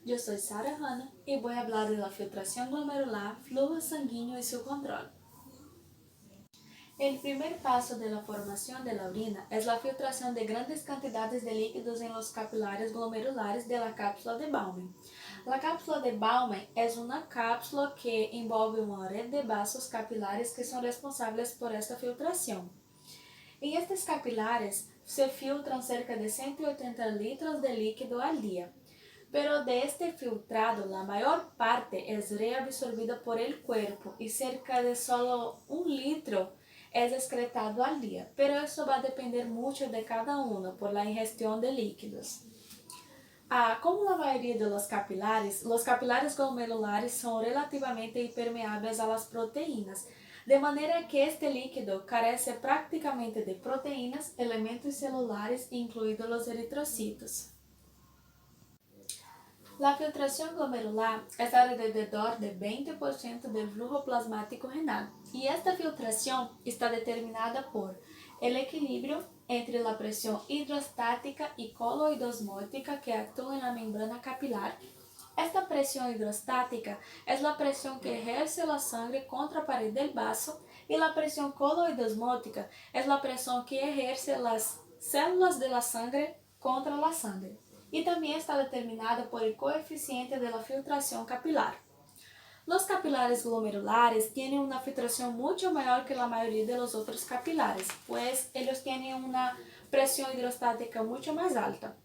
Yo soy Sara Hanna y voy a hablar de la filtración glomerular, flujo sanguíneo y su control. El primer paso de la formación de la orina es la filtración de grandes cantidades de líquidos en los capilares glomerulares de la cápsula de Bowman. La cápsula de Bowman es una cápsula que envolve una red de vasos capilares que son responsables por esta filtración. En estos capilares se filtran cerca de 180 litros de líquido al día. Pero de este filtrado, la mayor parte es reabsorbida por el cuerpo y cerca de solo 1 litro es excretado al día. Pero eso va a depender mucho de cada uno por la ingestión de líquidos. Como la mayoría de los capilares glomerulares son relativamente impermeables a las proteínas, de manera que este líquido carece prácticamente de proteínas, elementos celulares, incluidos los eritrocitos. La filtración glomerular es alrededor de 20% del flujo plasmático renal y esta filtración está determinada por el equilibrio entre la presión hidrostática y coloidosmótica que actúa en la membrana capilar. Esta presión hidrostática es la presión que ejerce la sangre contra la pared del vaso y la presión coloidosmótica es la presión que ejerce las células de la sangre contra la sangre. Y también está determinada por el coeficiente de la filtración capilar. Los capilares glomerulares tienen una filtración mucho mayor que la mayoría de los otros capilares, pues ellos tienen una presión hidrostática mucho más alta.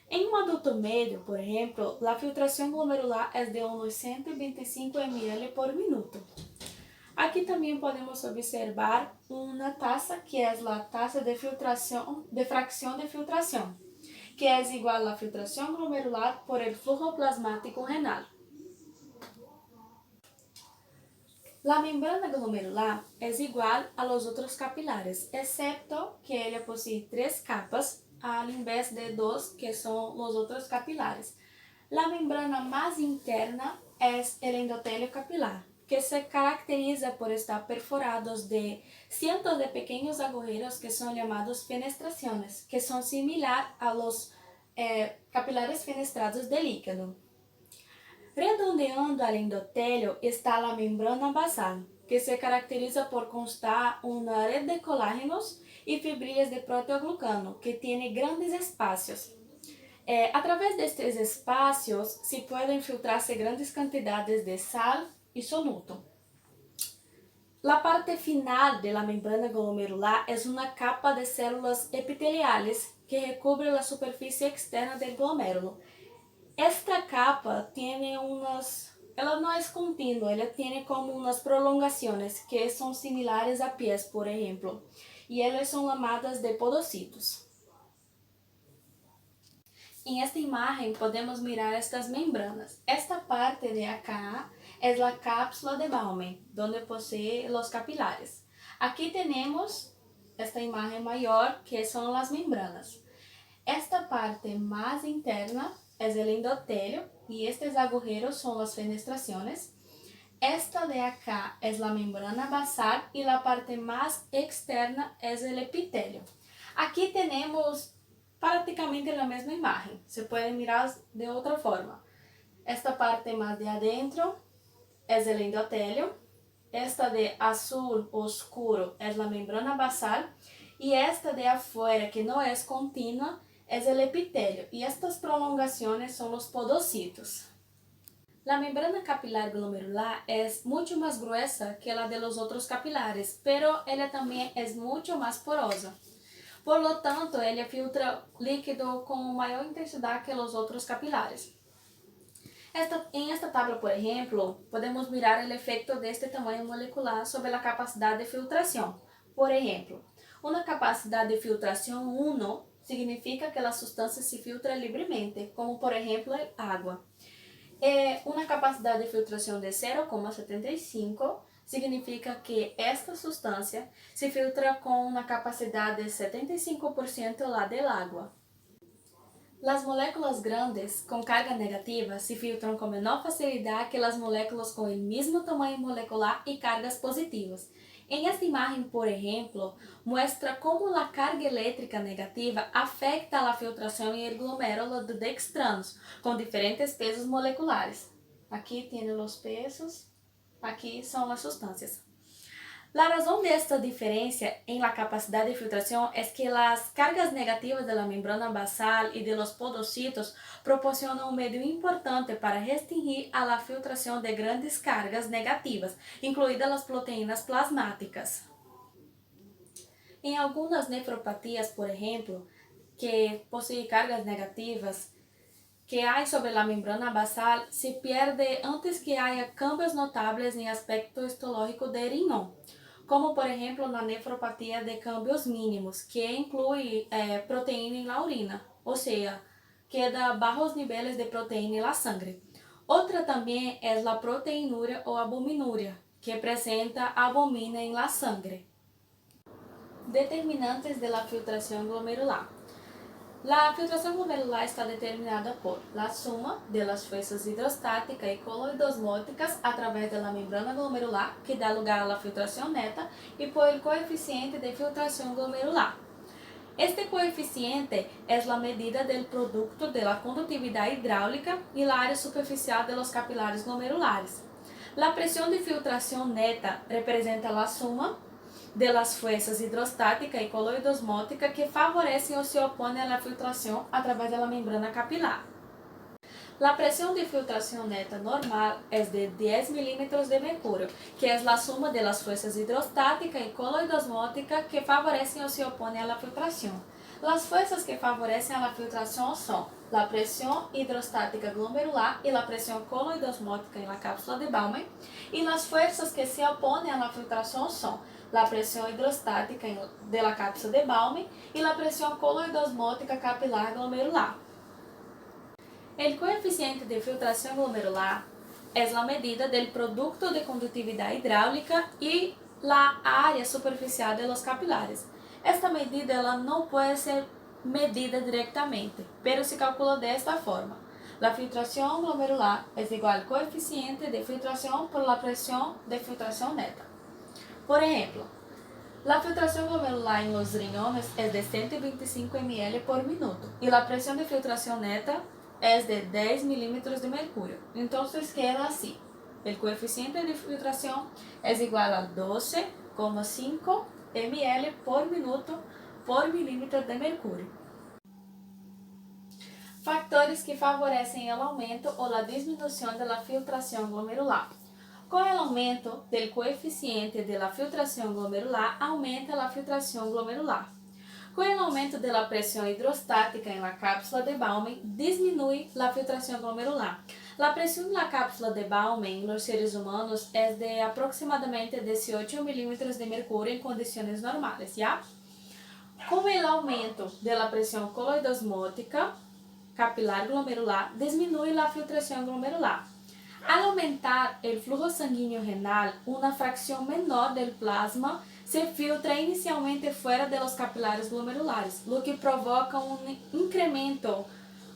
En un adulto medio, por ejemplo, la filtración glomerular es de unos 125 ml por minuto. Aquí también podemos observar una tasa que es la tasa de fracción de filtración, que es igual a la filtración glomerular por el flujo plasmático renal. La membrana glomerular es igual a los otros capilares, excepto que ella posee 3 capas al invés de 2 que son los otros capilares. La membrana más interna es el endotelio capilar, que se caracteriza por estar perforados de cientos de pequeños agujeros que son llamados fenestraciones, que son similar a los capilares fenestrados de líquido. Redondeando al endotelio está la membrana basal, que se caracteriza por constar una red de colágenos y fibrillas de proteoglucano, que tiene grandes espacios. A través de estos espacios se pueden filtrarse grandes cantidades de sal y soluto. La parte final de la membrana glomerular es una capa de células epiteliales que recubre la superficie externa del glomérulo. Esta capa ela no es continua, ela tiene como unas prolongaciones que son similares a pies, por ejemplo, y ellas son llamadas de podocitos. En esta imagen podemos mirar estas membranas. Esta parte de acá es la cápsula de Bowman, donde posee los capilares. Aquí tenemos esta imagen mayor que son las membranas. Esta parte más interna es el endotelio y estos agujeros son las fenestraciones. Esta de acá es la membrana basal y la parte más externa es el epitelio. Aquí tenemos prácticamente la misma imagen, se puede mirar de otra forma. Esta parte más de adentro es el endotelio, esta de azul oscuro es la membrana basal y esta de afuera, que no es continua, es el epitelio y estas prolongaciones son los podocitos. La membrana capilar glomerular es mucho más gruesa que la de los otros capilares, pero ella también es mucho más porosa. Por lo tanto, ella filtra líquido con mayor intensidad que los otros capilares. En esta tabla, por ejemplo, podemos mirar el efecto de este tamaño molecular sobre la capacidad de filtración. Por ejemplo, una capacidad de filtración 1 significa que la sustancia se filtra libremente, como por ejemplo el agua. Una capacidad de filtración de 0,75 significa que esta sustancia se filtra con una capacidad de 75% la del agua. Las moléculas grandes con carga negativa se filtran con menor facilidad que las moléculas con el mismo tamaño molecular y cargas positivas. En esta imagen, por ejemplo, muestra cómo la carga eléctrica negativa afecta a la filtración en el glomérulo de dextranos con diferentes pesos moleculares. Aquí tienen los pesos, aquí son las sustancias. La razón de esta diferencia en la capacidad de filtración es que las cargas negativas de la membrana basal y de los podocitos proporcionan un medio importante para restringir a la filtración de grandes cargas negativas, incluidas las proteínas plasmáticas. En algunas nefropatías, por ejemplo, que poseen cargas negativas que hay sobre la membrana basal se pierde antes que haya cambios notables en aspecto histológico del riñón, como por ejemplo la nefropatía de cambios mínimos, que incluye proteína en la orina, o sea, queda bajos niveles de proteína en la sangre. Otra también es la proteinuria o albuminuria, que presenta albumina en la sangre. Determinantes de la filtración glomerular. La filtración glomerular está determinada por la suma de las fuerzas hidrostáticas y coloidosmóticas a través de la membrana glomerular, que da lugar a la filtración neta, y por el coeficiente de filtración glomerular. Este coeficiente es la medida del producto de la conductividad hidráulica y la área superficial de los capilares glomerulares. La presión de filtración neta representa la suma de las fuerzas hidrostática y coloidosmótica que favorecen o se oponen a la filtración a través de la membrana capilar. La presión de filtración neta normal es de 10 milímetros de mercurio, que es la suma de las fuerzas hidrostática y coloidosmótica que favorecen o se oponen a la filtración. Las fuerzas que favorecen a la filtración son la presión hidrostática glomerular y la presión coloidosmótica en la cápsula de Bowman, y las fuerzas que se oponen a la filtración son la presión hidrostática de la cápsula de Bowman y la presión coloidosmótica capilar glomerular. El coeficiente de filtración glomerular es la medida del producto de conductividad hidráulica y la área superficial de los capilares. Esta medida ela no puede ser medida directamente, pero se calcula de esta forma. La filtración glomerular es igual al coeficiente de filtración por la presión de filtración neta. Por ejemplo, la filtración glomerular en los riñones es de 125 ml por minuto y la presión de filtración neta es de 10 milímetros de mercurio. Entonces queda así. El coeficiente de filtración es igual a 12,5 ml por minuto por milímetro de mercurio. Factores que favorecen el aumento o la disminución de la filtración glomerular. Con el aumento del coeficiente de la filtración glomerular, aumenta la filtración glomerular. Con el aumento de la presión hidrostática en la cápsula de Bowman, disminuye la filtración glomerular. La presión en la cápsula de Bowman en los seres humanos es de aproximadamente 18 milímetros de mercurio en condiciones normales, ¿ya? Con el aumento de la presión coloidosmótica capilar glomerular, disminuye la filtración glomerular. Al aumentar el flujo sanguíneo renal, una fracción menor del plasma se filtra inicialmente fuera de los capilares glomerulares, lo que provoca un incremento,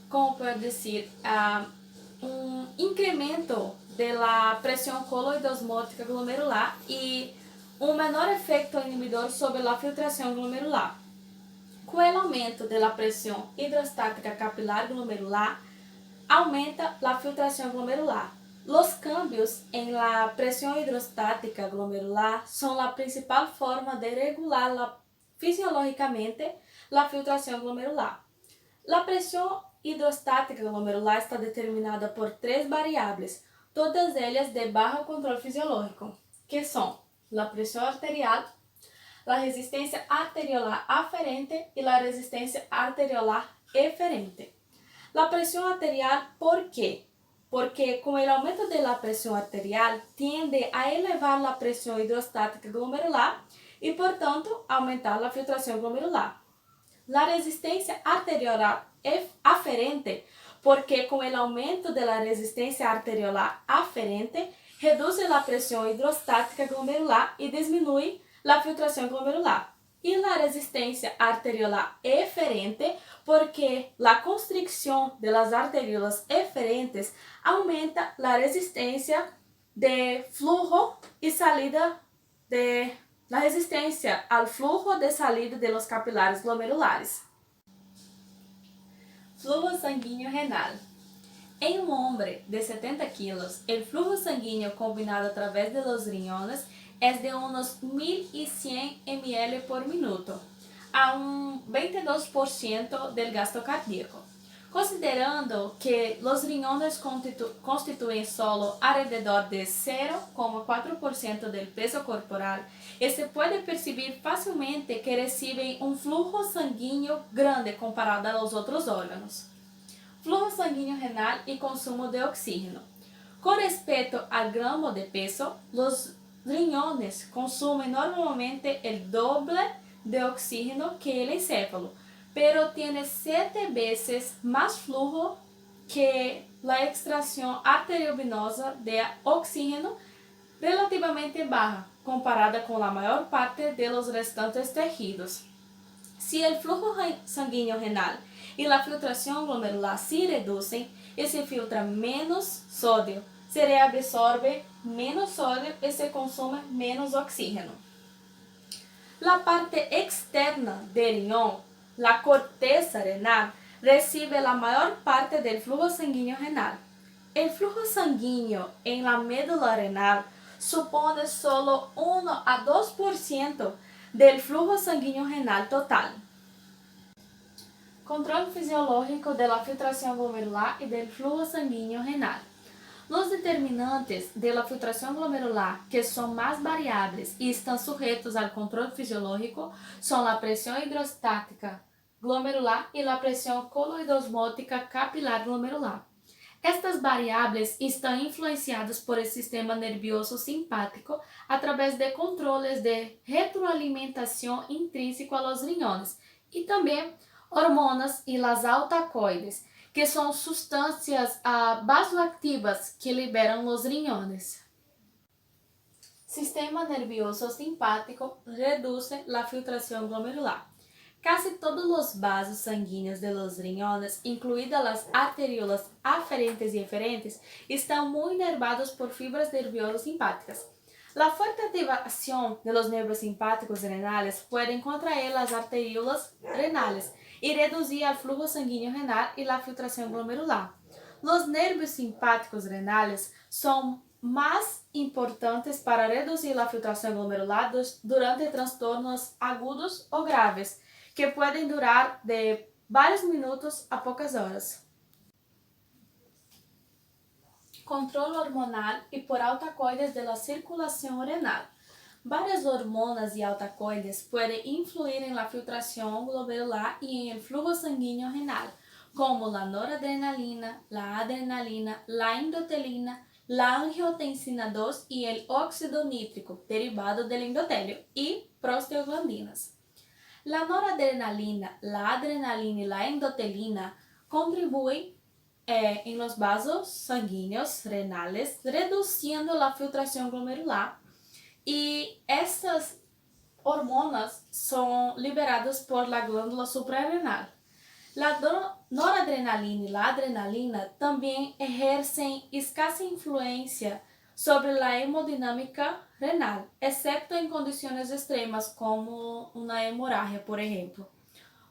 como puedo decir, un incremento de la presión coloidosmótica glomerular y un menor efecto inhibidor sobre la filtración glomerular. Com o aumento da pressão hidrostática capilar glomerular, aumenta a filtração glomerular. Os cambios em la pressão hidrostática glomerular são a principal forma de regular fisiológicamente a filtração glomerular. A pressão hidrostática glomerular está determinada por 3 variáveis, todas elas de baixo controle fisiológico, que são a pressão arterial, la resistência arteriolar aferente e la resistência arteriolar eferente. La presión arterial, ¿por qué? Porque con el aumento de la presión arterial tiende a elevar la presión hidrostática glomerular y por tanto aumentar la filtración glomerular. La resistencia arteriolar aferente, porque con el aumento de la resistencia arteriolar aferente reduce la presión hidrostática glomerular y disminuye la filtración glomerular. y la resistencia arteriolar eferente, porque la constricción de las arteriolas eferentes aumenta la resistencia de flujo y salida de la resistencia al flujo de salida de los capilares glomerulares. Flujo sanguíneo renal. En un hombre de 70 kilos, el flujo sanguíneo combinado a través de los riñones es de unos 1100 ml por minuto, a un 22% del gasto cardíaco. Considerando que los riñones constituyen solo alrededor de 0,4% del peso corporal, se puede percibir fácilmente que reciben un flujo sanguíneo grande comparado a los otros órganos. Flujo sanguíneo renal y consumo de oxígeno. Con respecto al gramo de peso, los riñones consumen normalmente el doble de oxígeno que el encéfalo, pero tiene 7 veces más flujo que la extracción arteriovenosa de oxígeno, relativamente baja comparada con la mayor parte de los restantes tejidos. Si el flujo sanguíneo renal y la filtración glomerular se reducen, se filtra menos sodio, se reabsorbe menos sodio y se consume menos oxígeno. La parte externa del riñón, la corteza renal, recibe la mayor parte del flujo sanguíneo renal. El flujo sanguíneo en la médula renal supone solo 1 a 2% del flujo sanguíneo renal total. Controle fisiológico de la filtración glomerular y del flujo sanguíneo renal. Los determinantes de la filtración glomerular que son más variables y están sujetos al control fisiológico son la presión hidrostática glomerular y la presión coloidosmótica capilar glomerular. Estas variables estão influenciadas por el sistema nervioso simpático a través de controles de retroalimentación intrínseco a los riñones y también hormonas y las altacoides, que son sustancias vasoactivas que liberan los riñones. Sistema nervioso simpático reduce la filtración glomerular. Casi todos los vasos sanguíneos de los riñones, incluidas las arteriolas aferentes y eferentes, están muy inervados por fibras nerviosas simpáticas. La fuerte activación de los nervios simpáticos renales puede contraer las arteriolas renales y reducir el flujo sanguíneo renal y la filtración glomerular. Los nervios simpáticos renales son más importantes para reducir la filtración glomerular durante trastornos agudos o graves, que pueden durar de varios minutos a pocas horas. Control hormonal y por altacoides de la circulación renal. Varias hormonas y altacoides pueden influir en la filtración glomerular y en el flujo sanguíneo renal, como la noradrenalina, la adrenalina, la endotelina, la angiotensina 2 y el óxido nítrico, derivado del endotelio, y prostaglandinas. La noradrenalina, la adrenalina y la endotelina contribuyen en los vasos sanguíneos renales, reduciendo la filtración glomerular, y estas hormonas son liberadas por la glándula suprarrenal. La noradrenalina y la adrenalina también ejercen escasa influencia sobre la hemodinámica renal, excepto en condiciones extremas como una hemorragia, por ejemplo.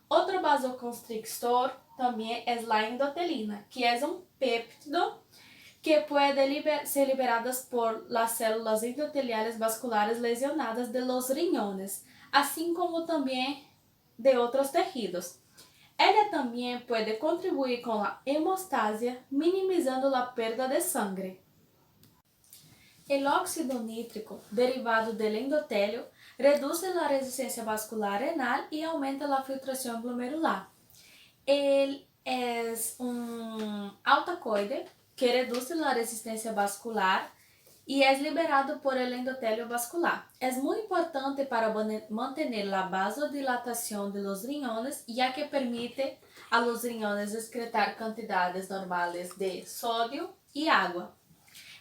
Otro vasoconstrictor también es la endotelina, que es un péptido que puede ser liberado por las células endoteliales vasculares lesionadas de los riñones, así como también de otros tejidos. Ella también puede contribuir con la hemostasia, minimizando la pérdida de sangre. El óxido nítrico, derivado del endotelio, reduce la resistencia vascular renal y aumenta la filtración glomerular. Él es un altacoide que reduce la resistencia vascular y es liberado por el endotelio vascular. Es muy importante para mantener la vasodilatación de los riñones, ya que permite a los riñones excretar cantidades normales de sodio y agua.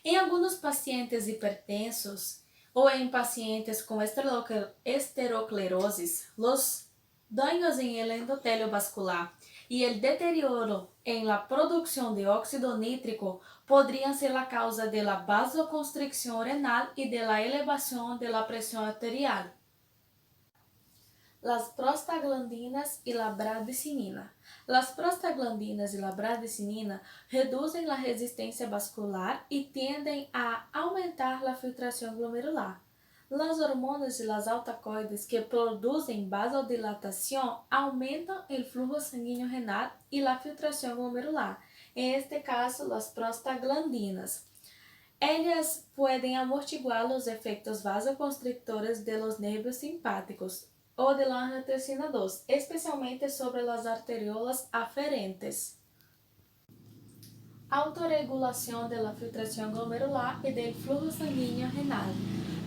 En algunos pacientes hipertensos, o en pacientes con esteroclerosis, los daños en el endotelio vascular y el deterioro en la producción de óxido nítrico podrían ser la causa de la vasoconstricción renal y de la elevación de la presión arterial. Las prostaglandinas y la bradicinina. Las prostaglandinas y la bradicinina reducen la resistencia vascular y tienden a aumentar la filtración glomerular. Las hormonas y las alcacoides que producen vasodilatación aumentan el flujo sanguíneo renal y la filtración glomerular, en este caso las prostaglandinas. Ellas pueden amortiguar los efectos vasoconstrictores de los nervios simpáticos o de la angiotensina 2, especialmente sobre las arteriolas aferentes. Autorregulación de la filtración glomerular y del flujo sanguíneo renal.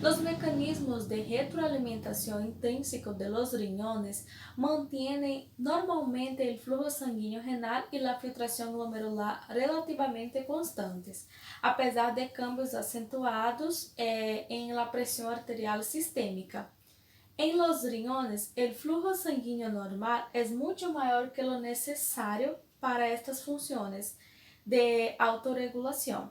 Los mecanismos de retroalimentación intrínseco de los riñones mantienen normalmente el flujo sanguíneo renal y la filtración glomerular relativamente constantes, a pesar de cambios acentuados en la presión arterial sistémica. En los riñones, el flujo sanguíneo normal es mucho mayor que lo necesario para estas funciones de autorregulación.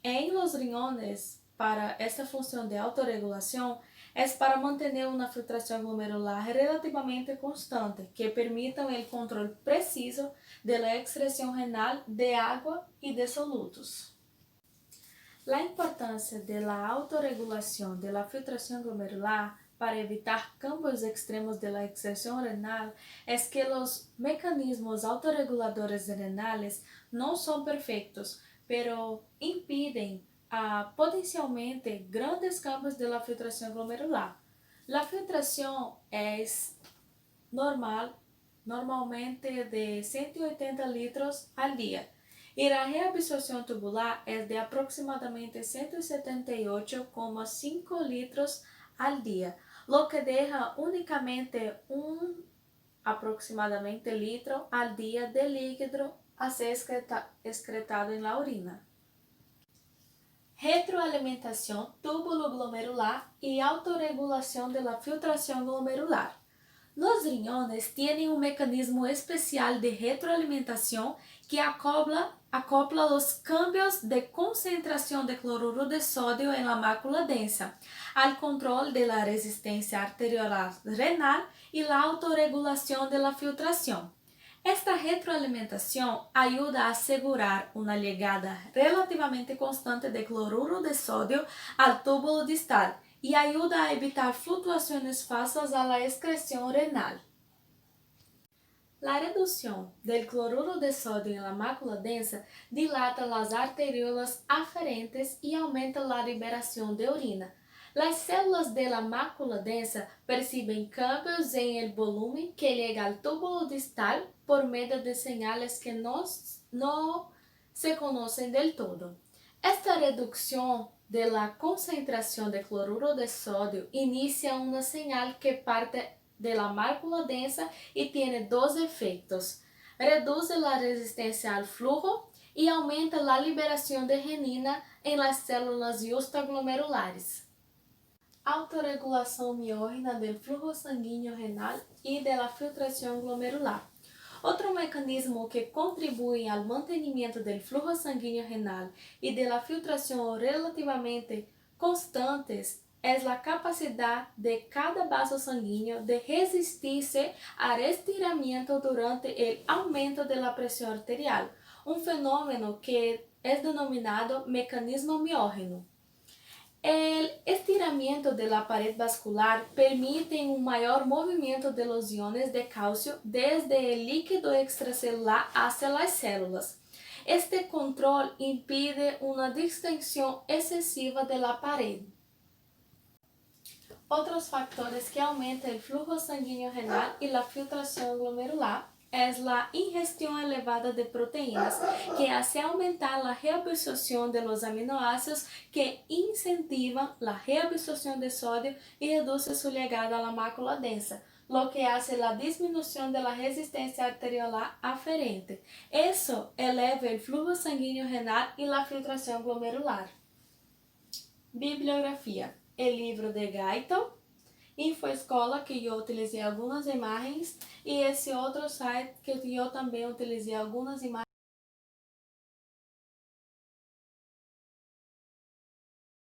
En los riñones, para esta función de autorregulación, es para mantener una filtración glomerular relativamente constante que permita el control preciso de la excreción renal de agua y de solutos. La importancia de la autorregulación de la filtración glomerular para evitar cambios extremos de la excreción renal es que los mecanismos autorreguladores renales no son perfectos, pero impiden potencialmente grandes cambios de la filtración glomerular. La filtración es normalmente de 180 litros al día, y la reabsorción tubular es de aproximadamente 178,5 litros al día, lo que deja únicamente aproximadamente litro al día de líquido a ser excretado en la orina. Retroalimentación túbulo-glomerular y autorregulación de la filtración glomerular. Los riñones tienen un mecanismo especial de retroalimentación que acopla los cambios de concentración de cloruro de sodio en la mácula densa al control de la resistencia arterial renal y la autorregulación de la filtración. Esta retroalimentación ayuda a asegurar una llegada relativamente constante de cloruro de sodio al túbulo distal y ayuda a evitar fluctuaciones falsas a la excreción renal. La reducción del cloruro de sodio en la mácula densa dilata las arteriolas aferentes y aumenta la liberación de orina. Las células de la mácula densa perciben cambios en el volumen que llega al túbulo distal por medio de señales que no se conocen del todo. Esta reducción de la concentración de cloruro de sodio inicia una señal que parte de la mácula densa y tiene dos efectos. Reduce la resistencia al flujo y aumenta la liberación de renina en las células justaglomerulares. Autorregulación miógena del flujo sanguíneo renal y de la filtración glomerular. Otro mecanismo que contribuye al mantenimiento del flujo sanguíneo renal y de la filtración relativamente constantes es la capacidad de cada vaso sanguíneo de resistirse al estiramiento durante el aumento de la presión arterial, un fenómeno que es denominado mecanismo miógeno. El estiramiento de la pared vascular permite un mayor movimiento de los iones de calcio desde el líquido extracelular hacia las células. Este control impide una distensión excesiva de la pared. Otros factores que aumentan el flujo sanguíneo renal y la filtración glomerular es la ingestión elevada de proteínas, que hace aumentar la reabsorción de los aminoácidos que incentivan la reabsorción de sodio y reduce su llegada a la mácula densa, lo que hace la disminución de la resistencia arterial aferente. Eso eleva el flujo sanguíneo renal y la filtración glomerular. Bibliografía. o livro de Gaito, Infoescola, que eu utilizei algumas imagens, e esse outro site que eu também utilizei algumas imagens